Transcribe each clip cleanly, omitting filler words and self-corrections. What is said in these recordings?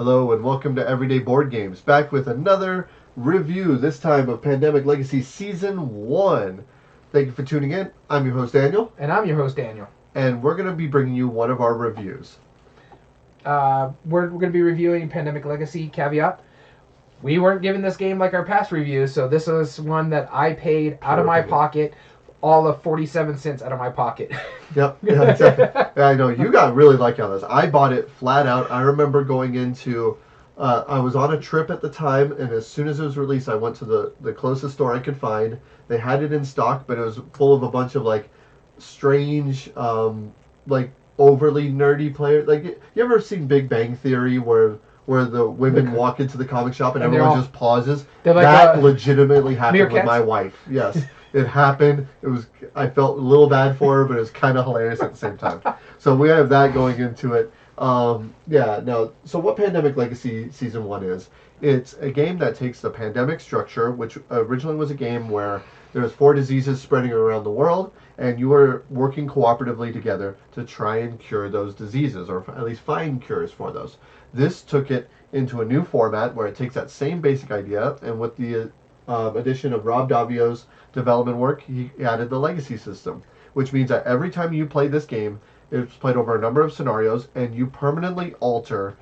Hello and welcome to Everyday Board Games, back with another review, this time of Pandemic Legacy Season 1. Thank you for tuning in. I'm your host, Daniel. And I'm your host, Daniel. And we're going to be bringing you one of our reviews. We're going to be reviewing Pandemic Legacy, caveat. We weren't given this game like our past reviews, so this is one that I paid out of my pocket, all of 47 cents out of my pocket. Yep, yeah, exactly. I know, you got really lucky on this. I bought it flat out. I remember going into, I was on a trip at the time, and as soon as it was released, I went to the closest store I could find. They had it in stock, but it was full of a bunch of, like, strange, like, overly nerdy players. Like, you ever seen Big Bang Theory where the women walk into the comic shop and everyone just pauses? Like, that legitimately happened meerkats? with my wife. Yes. It happened. I felt a little bad for her, but it was kind of hilarious at the same time. So we have that going into it. So what Pandemic Legacy Season 1 is, it's a game that takes the pandemic structure, which originally was a game where there was 4 diseases spreading around the world, and you were working cooperatively together to try and cure those diseases, or at least find cures for those. This took it into a new format where it takes that same basic idea, and with the addition of Rob Davio's development work, he added the legacy system, which means that every time you play this game, it's played over a number of scenarios, and you permanently alter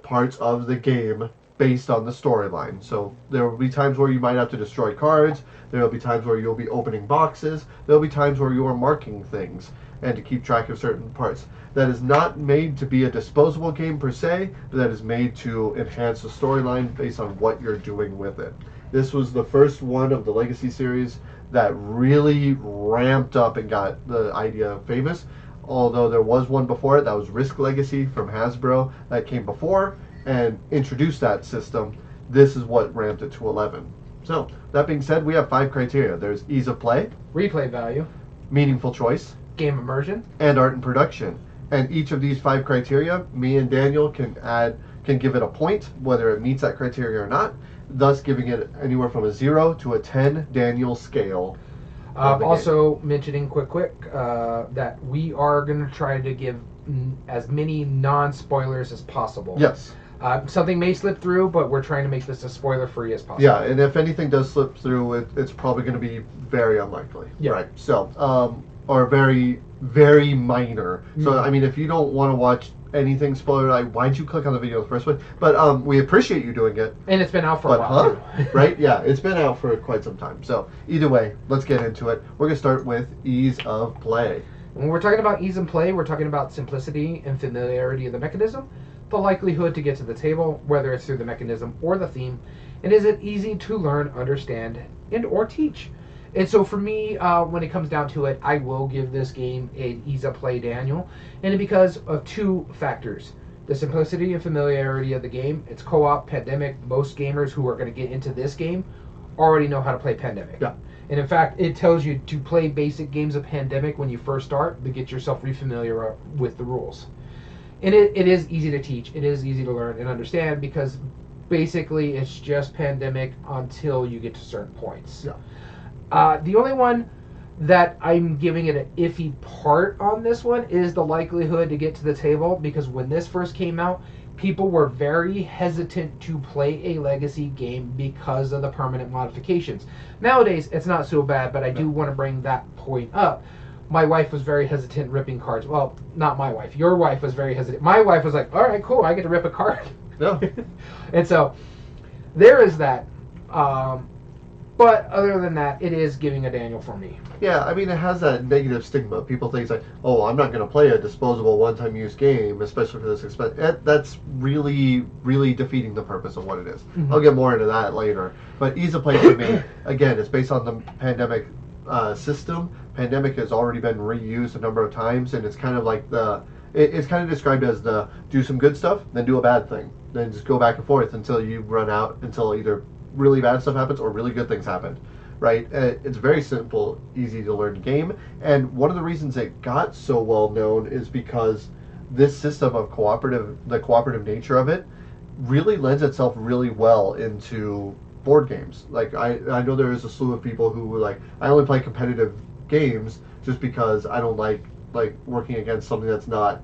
parts of the game based on the storyline. So there will be times where you might have to destroy cards, there will be times where you'll be opening boxes, there will be times where you are marking things and to keep track of certain parts. That is not made to be a disposable game per se, but that is made to enhance the storyline based on what you're doing with it. This was the first one of the Legacy series that really ramped up and got the idea famous. Although there was one before it, that was Risk Legacy from Hasbro, that came before and introduced that system. This is what ramped it to 11. So, that being said, we have 5 criteria. There's ease of play, replay value, meaningful choice, game immersion, and art and production. And each of these 5 criteria, me and Daniel can give it a point, whether it meets that criteria or not, thus giving it anywhere from a 0 to a 10 Daniel scale. Also mentioning quick that we are going to try to give as many non-spoilers as possible. Yes. Something may slip through, but we're trying to make this as spoiler-free as possible. Yeah, and if anything does slip through, it's probably going to be very unlikely. Yeah. Right. So, or very, very minor. So, I mean, if you don't want to watch anything spoiler, like, why'd you click on the video in the first place? But we appreciate you doing it. And it's been out for a while, too. Right? Yeah, it's been out for quite some time. So, either way, let's get into it. We're going to start with ease of play. When we're talking about ease of play, we're talking about simplicity and familiarity of the mechanism, the likelihood to get to the table, whether it's through the mechanism or the theme, and is it easy to learn, understand, and or teach. And so for me, when it comes down to it, I will give this game an ease of play, Daniel, and because of 2 factors. The simplicity and familiarity of the game. It's co-op, Pandemic. Most gamers who are going to get into this game already know how to play Pandemic. Yeah. And in fact, it tells you to play basic games of Pandemic when you first start to get yourself re-familiar with the rules. And it is easy to teach. It is easy to learn and understand because basically it's just Pandemic until you get to certain points. Yeah. The only one that I'm giving it an iffy part on this one is the likelihood to get to the table, because when this first came out, people were very hesitant to play a Legacy game because of the permanent modifications. Nowadays, it's not so bad, but I do want to bring that point up. My wife was very hesitant ripping cards. Well, not my wife. Your wife was very hesitant. My wife was like, all right, cool, I get to rip a card. Yeah. And so, there is that. But other than that, it is giving a Daniel for me. Yeah, I mean, it has that negative stigma. People think, like, oh, I'm not going to play a disposable one-time use game, especially for this expense. That's really, really defeating the purpose of what it is. Mm-hmm. I'll get more into that later. But ease of play for me, again, it's based on the Pandemic system. Pandemic has already been reused a number of times, and it's kind of like it's kind of described as the do some good stuff, then do a bad thing. Then just go back and forth until you run out, until either really bad stuff happens or really good things happen, right? It's a very simple, easy to learn game, and one of the reasons it got so well known is because this system of the cooperative nature of it really lends itself really well into board games. Like, I know there is a slew of people who were like, I only play competitive games just because I don't like working against something that's not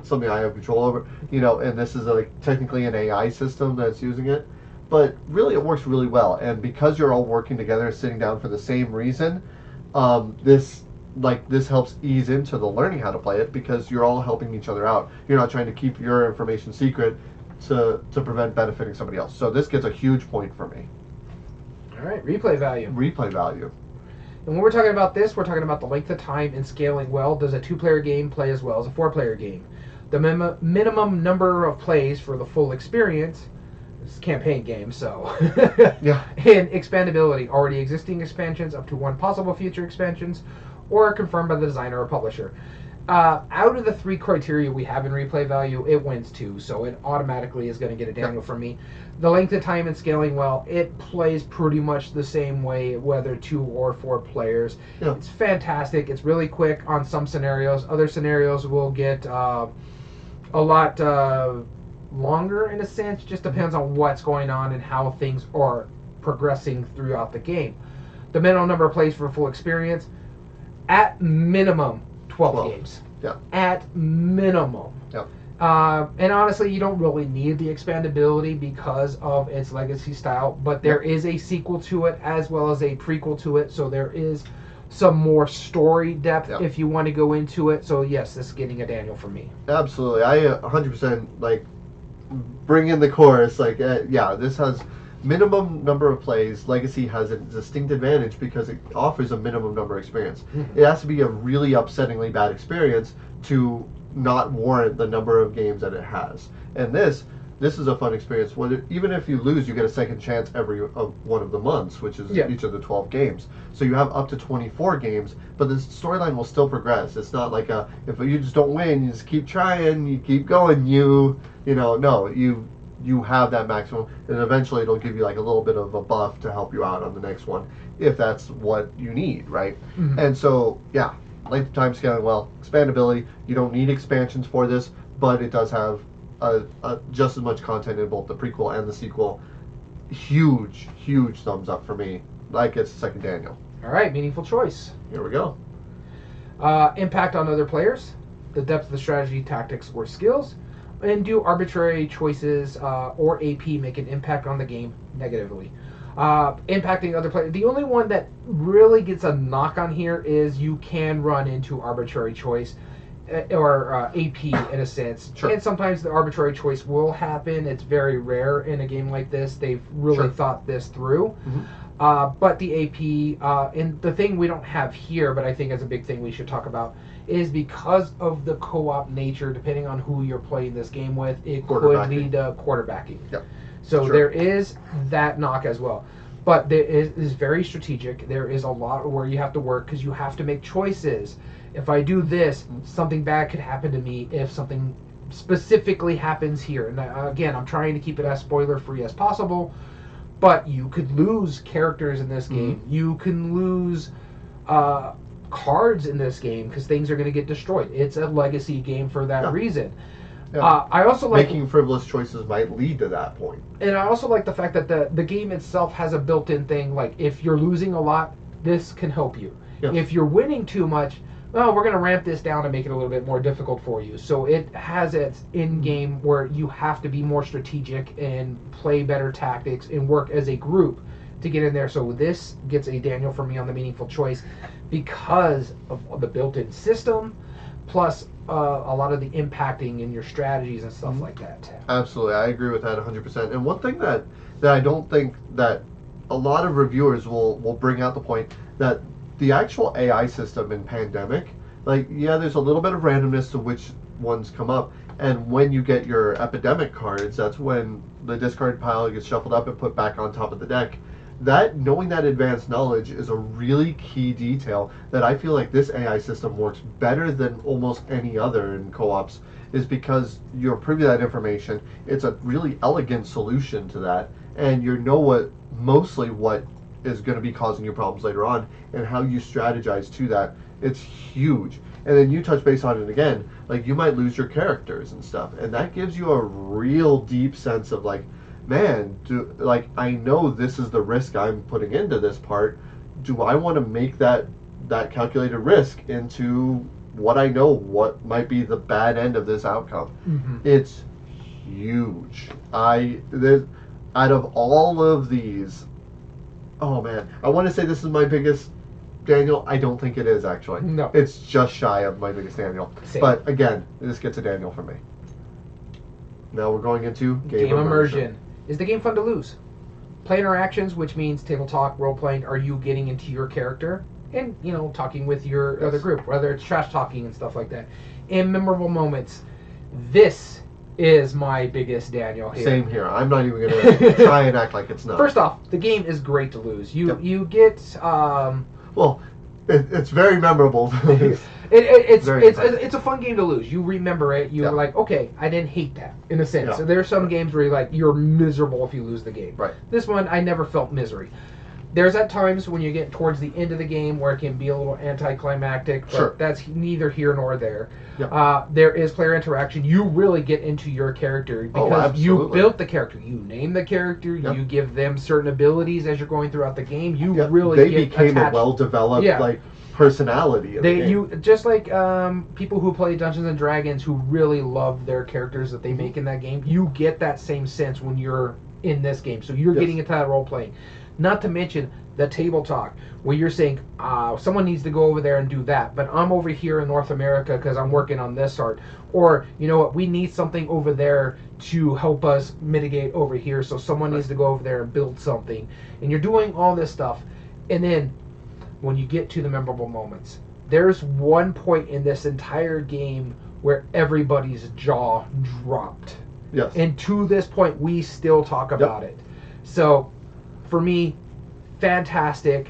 something I have control over, and this is like technically an AI system that's using it. But really, it works really well, and because you're all working together, sitting down for the same reason, this helps ease into the learning how to play it because you're all helping each other out. You're not trying to keep your information secret to prevent benefiting somebody else. So this gets a huge point for me. All right, replay value. Replay value. And when we're talking about this, we're talking about the length of time and scaling well. Does a 2-player game play as well as a 4-player game? The minimum number of plays for the full experience. It's a campaign game, so. Yeah. And expandability. Already existing expansions up to 1 possible future expansions, or confirmed by the designer or publisher. Out of the 3 criteria we have in replay value, it wins 2, so it automatically is going to get a Daniel from me. The length of time and scaling well, it plays pretty much the same way whether 2 or 4 players. Yeah. It's fantastic. It's really quick on some scenarios. Other scenarios will get a lot longer in a sense. Just depends on what's going on and how things are progressing throughout the game. The minimum number of plays for a full experience, at minimum 12 games. Yeah. At minimum. Yep. And honestly, you don't really need the expandability because of its legacy style, but there is a sequel to it as well as a prequel to it, so there is some more story depth if you want to go into it. So yes, this is getting a Daniel from me. Absolutely. I 100% bring in the chorus. This has minimum number of plays. Legacy has a distinct advantage because it offers a minimum number of experience. Mm-hmm. It has to be a really upsettingly bad experience to not warrant the number of games that it has. And this is a fun experience. Even if you lose, you get a second chance every one of the months, which is each of the 12 games. So you have up to 24 games, but the storyline will still progress. It's not like if you just don't win, you just keep trying, you keep going, you have that maximum, and eventually it'll give you a little bit of a buff to help you out on the next one, if that's what you need, right? Mm-hmm. And so, length of time scaling well, expandability. You don't need expansions for this, but it does have just as much content in both the prequel and the sequel. Huge thumbs up for me. It's the second Daniel. All right, meaningful choice. Here we go. Impact on other players, the depth of the strategy, tactics, or skills. And do arbitrary choices or AP make an impact on the game negatively? Impacting other players. The only one that really gets a knock on here is you can run into arbitrary choice or AP in a sense. Sure. And sometimes the arbitrary choice will happen. It's very rare in a game like this. They've really thought this through. Mm-hmm. But the AP, and the thing we don't have here, but I think is a big thing we should talk about, is because of the co-op nature, depending on who you're playing this game with, it could lead to quarterbacking. Yep. So there is that knock as well. But there is very strategic. There is a lot where you have to work because you have to make choices. If I do this, something bad could happen to me if something specifically happens here. And again, I'm trying to keep it as spoiler-free as possible. But you could lose characters in this game. Mm-hmm. You can lose cards in this game because things are going to get destroyed. It's a legacy game for that reason. Yeah. I also like making frivolous choices might lead to that point. And I also like the fact that the game itself has a built-in thing. Like if you're losing a lot, this can help you. Yes. If you're winning too much, well, we're going to ramp this down and make it a little bit more difficult for you. So it has its in-game where you have to be more strategic and play better tactics and work as a group to get in there. So this gets a Daniel for me on the meaningful choice because of the built-in system, plus a lot of the impacting in your strategies and stuff like that. Absolutely, I agree with that 100%. And one thing that I don't think that a lot of reviewers will bring out the point that the actual AI system in Pandemic, there's a little bit of randomness to which ones come up. And when you get your Epidemic cards, that's when the discard pile gets shuffled up and put back on top of the deck. Knowing that advanced knowledge is a really key detail that I feel like this AI system works better than almost any other in co-ops, is because you're privy to that information. It's a really elegant solution to that, and you know what is going to be causing you problems later on and how you strategize to that. It's huge. And then you touch base on it again, you might lose your characters and stuff, and that gives you a real deep sense of man, I know this is the risk I'm putting into this part. Do I want to make that calculated risk into what I know, what might be the bad end of this outcome. Mm-hmm. It's huge. Out of all of these, oh man, I want to say this is my biggest Daniel. I don't think it is actually. No. It's just shy of my biggest Daniel. Same. But again, this gets a Daniel for me. Now we're going into game immersion. Is the game fun to lose? Play interactions, which means table talk, role playing. Are you getting into your character and talking with your other group, whether it's trash talking and stuff like that? And memorable moments. This is my biggest Daniel here. Same here. I'm not even gonna try and act like it's not. First off, the game is great to lose. You get well, it's very memorable. It's a fun game to lose. You remember it. You're like, okay, I didn't hate that in a sense. So there's some games where you're miserable if you lose the game. Right. This one, I never felt misery. There's at times when you get towards the end of the game where it can be a little anticlimactic, but that's neither here nor there. There is player interaction. You really get into your character because you built the character. You name the character. You give them certain abilities as you're going throughout the game. You really they became attached. A well-developed personality. You just like people who play Dungeons and Dragons who really love their characters that they make in that game. You get that same sense when you're in this game. So you're getting into that role playing. Not to mention the table talk, where you're saying, someone needs to go over there and do that, but I'm over here in North America because I'm working on this art. Or, you know what, we need something over there to help us mitigate over here, so someone needs to go over there and build something. And you're doing all this stuff. And then, when you get to the memorable moments, there's one point in this entire game where everybody's jaw dropped. Yes. And to this point, we still talk about it. So, for me, fantastic,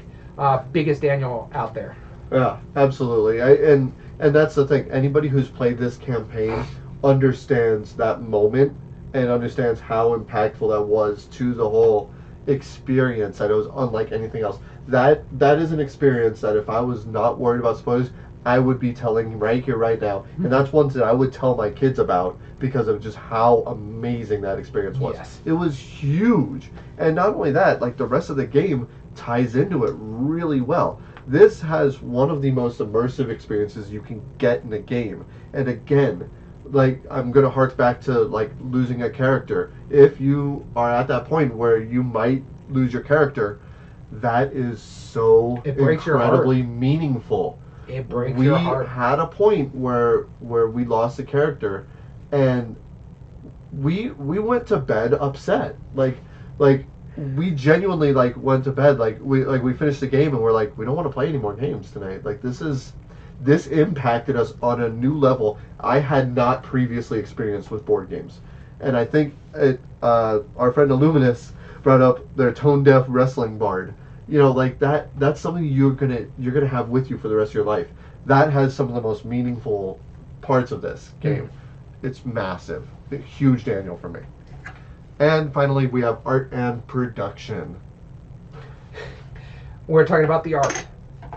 biggest Daniel out there. Yeah, absolutely. And that's the thing. Anybody who's played this campaign understands that moment and understands how impactful that was to the whole experience. That it was unlike anything else. That is an experience that if I was not worried about spoilers, I would be telling right here, right now. And that's one that I would tell my kids about because of just how amazing that experience was. Yes. It was huge. And not only that, like the rest of the game ties into it really well. This has one of the most immersive experiences you can get in a game. And again, like I'm going to hark back to like losing a character. If you are at that point where you might lose your character, that is so incredibly meaningful. It breaks your heart. We had a point where we lost a character, and we went to bed upset. Like we genuinely went to bed we finished the game and we're like, we don't want to play any more games tonight. Like this impacted us on a new level I had not previously experienced with board games. And I think our friend Illuminous brought up their tone deaf wrestling bard. That's something you're gonna have with you for the rest of your life. That has some of the most meaningful parts of this game. It's massive. A huge Daniel for me. And finally, we have art and production. We're talking about the art,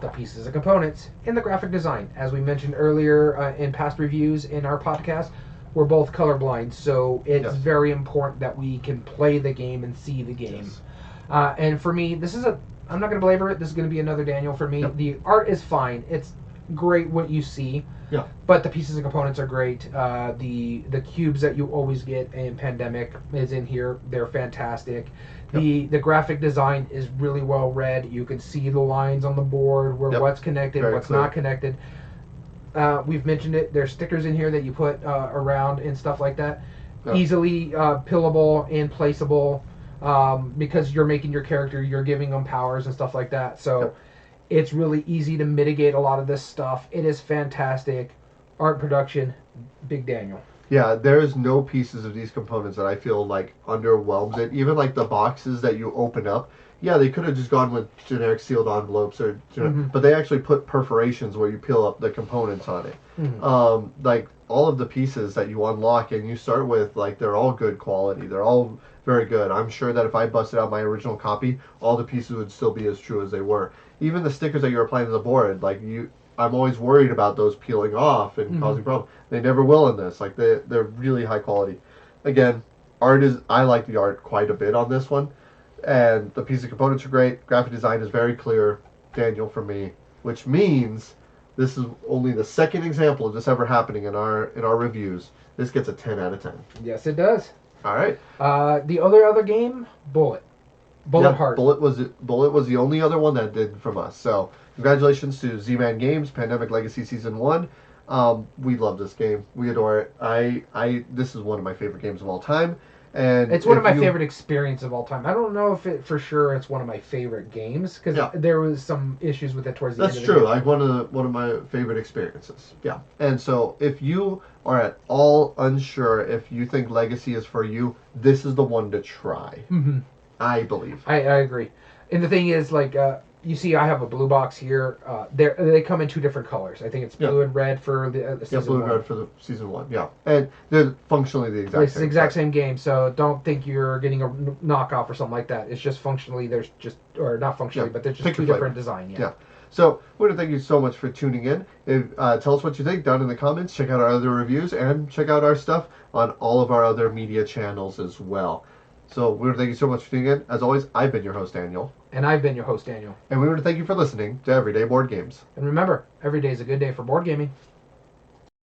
the pieces and components, and the graphic design. As we mentioned earlier in past reviews in our podcast, we're both colorblind, so it's very important that we can play the game and see the game. Yes. And for me, I'm not going to belabor it. This is going to be another Daniel for me. Yep. The art is fine. It's great what you see. Yeah. But the pieces and components are great. The cubes that you always get in Pandemic is in here. They're fantastic. Yep. The graphic design is really well read. You can see the lines on the board where what's connected, what's not connected. We've mentioned it. There's stickers in here that you put around and stuff like that. Yep. Easily pillable and placeable. Because you're making your character, you're giving them powers and stuff like that. So it's really easy to mitigate a lot of this stuff. It is fantastic. Art production, big Daniel. Yeah, there's no pieces of these components that I feel like underwhelms it. Even like the boxes that you open up, they could have just gone with generic sealed envelopes but they actually put perforations where you peel up the components on it. Like all of the pieces that you unlock and you start with, they're all good quality. They're all very good. I'm sure that if I busted out my original copy, all the pieces would still be as true as they were. Even the stickers that you're applying to the board, I'm always worried about those peeling off and causing problems. They never will in this. They're really high quality. Again, I like the art quite a bit on this one. And the piece of components are great. Graphic design is very clear. Daniel for me. Which means This is only the second example of this ever happening in our reviews. This gets a 10 out of 10. Yes, it does. All right. The other game, Bullet. Bullet Heart. Bullet was the only other one that did from us. So congratulations to Z-Man Games, Pandemic Legacy Season 1. We love this game. We adore it. This is one of my favorite games of all time. And it's one of my favorite experiences of all time. I don't know if it for sure it's one of my favorite games because there was some issues with it towards the end of the game. That's true. Like one of my favorite experiences. Yeah. And so if you are at all unsure if you think Legacy is for you, this is the one to try. Mm-hmm. I believe. I agree. And the thing is, like, you see, I have a blue box here. They come in two different colors. I think it's blue and red for the season blue and red for the season 1. Yeah, and they're functionally the exact same. It's the exact same game, so don't think you're getting a knockoff or something like that. It's just functionally, there's just, or not functionally, but there's just two different design. Yeah. So we want to thank you so much for tuning in. Tell us what you think down in the comments. Check out our other reviews and check out our stuff on all of our other media channels as well. So we want to thank you so much for tuning in. As always, I've been your host, Daniel. And I've been your host, Daniel. And we want to thank you for listening to Everyday Board Games. And remember, every day is a good day for board gaming.